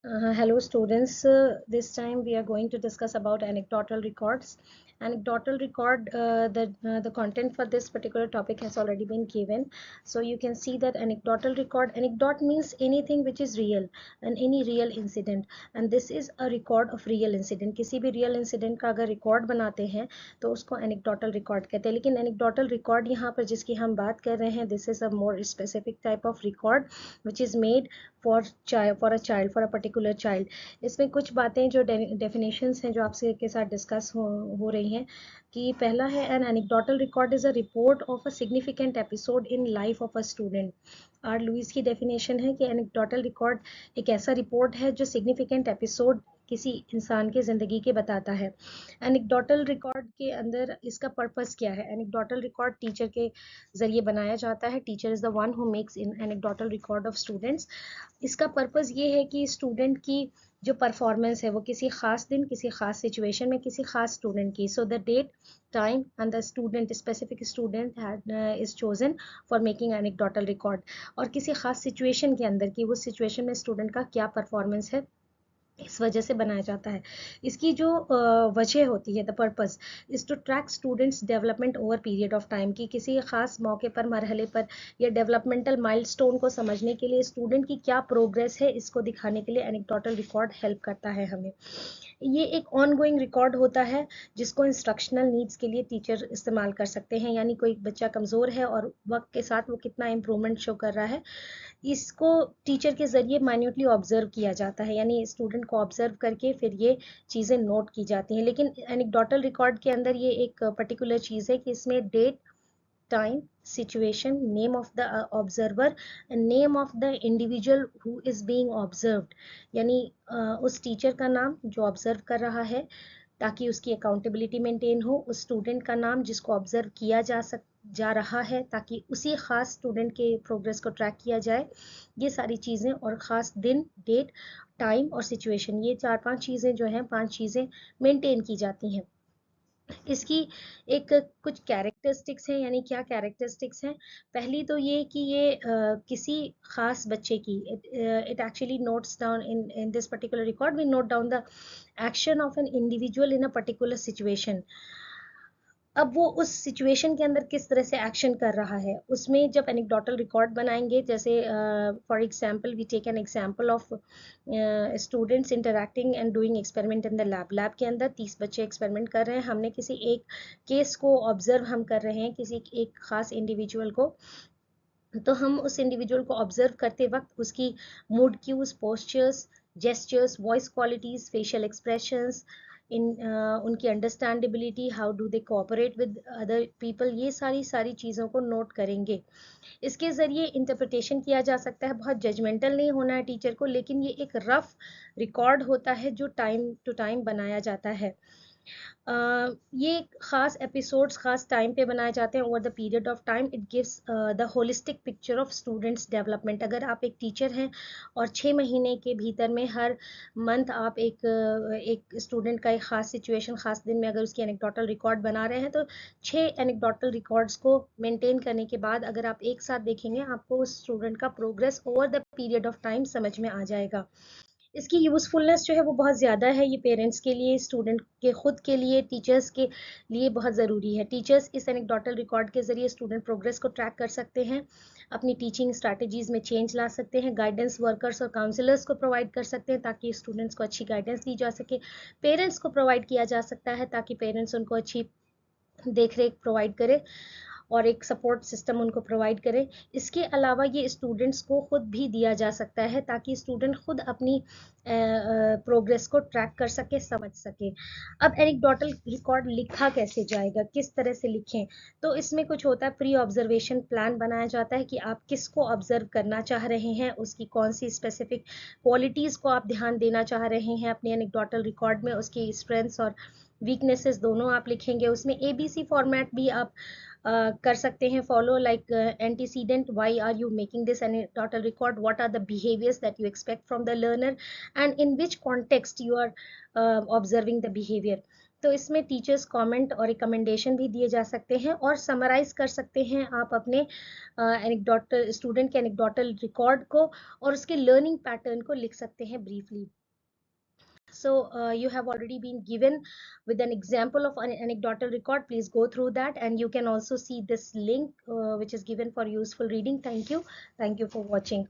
Hello students, this time we are going to discuss about anecdotal records. Anecdotal record, the content for this particular topic has already been given. So you can see that anecdotal record, anecdote means anything which is real and any real incident, and this is a record of real incident. किसी भी real incident का अगर record बनाते हैं तो उसको anecdotal record कहते हैं. लेकिन anecdotal record यहाँ पर जिसकी हम बात कर रहे हैं, this is a more specific type of record which is made for a particular child. इसमें कुछ बातें जो डेफिनेशंस हैं जो आपसे के साथ डिस्कस हो रही हैं कि पहला है an anecdotal record is a report of a significant episode in life of a student. R Louis की डेफिनेशन है कि एनेक्डोटल रिकॉर्ड एक ऐसा रिपोर्ट है जो सिग्निफिकेंट एपिसोड किसी इंसान के ज़िंदगी के बताता है. एनेक्डोटल रिकॉर्ड के अंदर इसका पर्पस क्या है? एनेक्डोटल रिकॉर्ड टीचर के ज़रिए बनाया जाता है. Teacher is the one who makes in anecdotal record of students. इसका पर्पस ये है कि स्टूडेंट की जो परफॉर्मेंस है वो किसी खास दिन किसी खास सिचुएशन में किसी खास स्टूडेंट की, so the date time and the student specific student is chosen for making anecdotal record. और किसी खास सिचुएशन के अंदर की उस सिचुएशन में स्टूडेंट का क्या परफॉर्मेंस है इस वजह से बनाया जाता है. इसकी जो वजह होती है, the purpose is to track students development over period of time, कि किसी खास मौके पर मरहले पर या डेवलपमेंटल माइलस्टोन को समझने के लिए स्टूडेंट की क्या प्रोग्रेस है इसको दिखाने के लिए एनेक्डोटल रिकॉर्ड हेल्प करता है हमें. ये एक ऑन गोइंग रिकॉर्ड होता है जिसको इंस्ट्रक्शनल नीड्स के लिए टीचर इस्तेमाल कर सकते हैं. यानी कोई बच्चा कमज़ोर है और वक्त के साथ वो कितना इम्प्रूवमेंट शो कर रहा है, इसको टीचर के ज़रिए माइन्यूटली ऑब्जर्व किया जाता है. यानी स्टूडेंट को ऑब्जर्व करके फिर ये चीज़ें नोट की जाती हैं. लेकिन एनेक्डोटल रिकॉर्ड के अंदर ये एक पर्टिकुलर चीज़ है कि इसमें date, time, situation, name of the observer and name of the individual who is being observed, यानी उस टीचर का नाम जो ऑब्जर्व कर रहा है ताकि उसकी अकाउंटेबिलिटी मेंटेन हो, उस स्टूडेंट का नाम जिसको ऑब्जर्व किया जा रहा है ताकि उसी ख़ास स्टूडेंट के प्रोग्रेस को ट्रैक किया जाए. ये सारी चीज़ें और ख़ास दिन, डेट, टाइम और सिचुएशन, ये 4-5 चीज़ें जो हैं, 5 चीज़ें मेंटेन की जाती हैं. इसकी एक कुछ कैरेक्टरिस्टिक्स हैं. यानी क्या कैरेक्टरिस्टिक्स हैं? पहली तो ये कि ये किसी खास बच्चे की, it actually notes down in this particular record we note down the action of an individual in a particular situation. अब वो उस सिचुएशन के अंदर किस तरह से एक्शन कर रहा है, उसमें जब एनेक्डोटल रिकॉर्ड बनाएंगे, जैसे for example we take an example of students interacting and doing experiment in the lab के अंदर 30 बच्चे एक्सपेरिमेंट कर रहे हैं. हमने किसी एक केस को ऑब्जर्व हम कर रहे हैं, किसी एक खास इंडिविजुअल को. तो हम उस इंडिविजुअल को ऑब्जर्व करते वक्त उसकी mood cues, postures, gestures, voice qualities, facial expressions, इन उनकी understandability, how do they cooperate with other people, ये सारी सारी चीज़ों को नोट करेंगे. इसके ज़रिए इंटरप्रिटेशन किया जा सकता है. बहुत जजमेंटल नहीं होना है टीचर को, लेकिन ये एक रफ रिकॉर्ड होता है जो टाइम टू टाइम बनाया जाता है. ये ख़ास एपिसोड्स ख़ास टाइम पे बनाए जाते हैं over the period of time. It gives the holistic picture of students development. अगर आप एक टीचर हैं और 6 महीने के भीतर में हर मंथ आप एक स्टूडेंट का एक ख़ास सिचुएशन ख़ास दिन में अगर उसकी एनेक्डोटल रिकॉर्ड बना रहे हैं, तो 6 एनेक्डोटल रिकॉर्ड्स को मेंटेन करने के बाद अगर आप एक साथ देखेंगे, आपको उस स्टूडेंट का progress over the period of time समझ में आ जाएगा. इसकी यूज़फुलनेस जो है वो बहुत ज़्यादा है. ये पेरेंट्स के लिए, स्टूडेंट के खुद के लिए, टीचर्स के लिए बहुत ज़रूरी है. टीचर्स इस एनेक्डोटल रिकॉर्ड के ज़रिए स्टूडेंट प्रोग्रेस को ट्रैक कर सकते हैं, अपनी टीचिंग स्ट्रैटेजीज़ में चेंज ला सकते हैं, गाइडेंस वर्कर्स और काउंसलर्स को प्रोवाइड कर सकते हैं ताकि स्टूडेंट्स को अच्छी गाइडेंस दी जा सके. पेरेंट्स को प्रोवाइड किया जा सकता है ताकि पेरेंट्स उनको अच्छी देख रेख प्रोवाइड करे और एक सपोर्ट सिस्टम उनको प्रोवाइड करें. इसके अलावा ये स्टूडेंट्स को खुद भी दिया जा सकता है ताकि स्टूडेंट खुद अपनी प्रोग्रेस को ट्रैक कर सके, समझ सके. अब एनेक्डोटल रिकॉर्ड लिखा कैसे जाएगा, किस तरह से लिखें? तो इसमें कुछ होता है, प्री ऑब्जर्वेशन प्लान बनाया जाता है कि आप किसको ऑब्जर्व करना चाह रहे हैं, उसकी कौन सी स्पेसिफिक क्वालिटीज़ को आप ध्यान देना चाह रहे हैं अपनी एनेक्डोटल रिकॉर्ड में. उसकी स्ट्रेंथ्स और वीकनेसेस दोनों आप लिखेंगे. उसमें ABC फॉर्मेट भी आप कर सकते हैं follow, like antecedent, why are you making this anecdotal record, what are the behaviors that you expect from the learner and in which context you are observing the behavior. तो इसमें teachers comment और recommendation भी दिए जा सकते हैं, और summarise कर सकते हैं आप अपने एनेक्डोटल स्टूडेंट के एनेक्डोटल रिकॉर्ड को, और उसके लर्निंग पैटर्न को लिख सकते हैं briefly. So you have already been given with an example of an anecdotal record. Please go through that, and you can also see this link which is given for useful reading. Thank you for watching.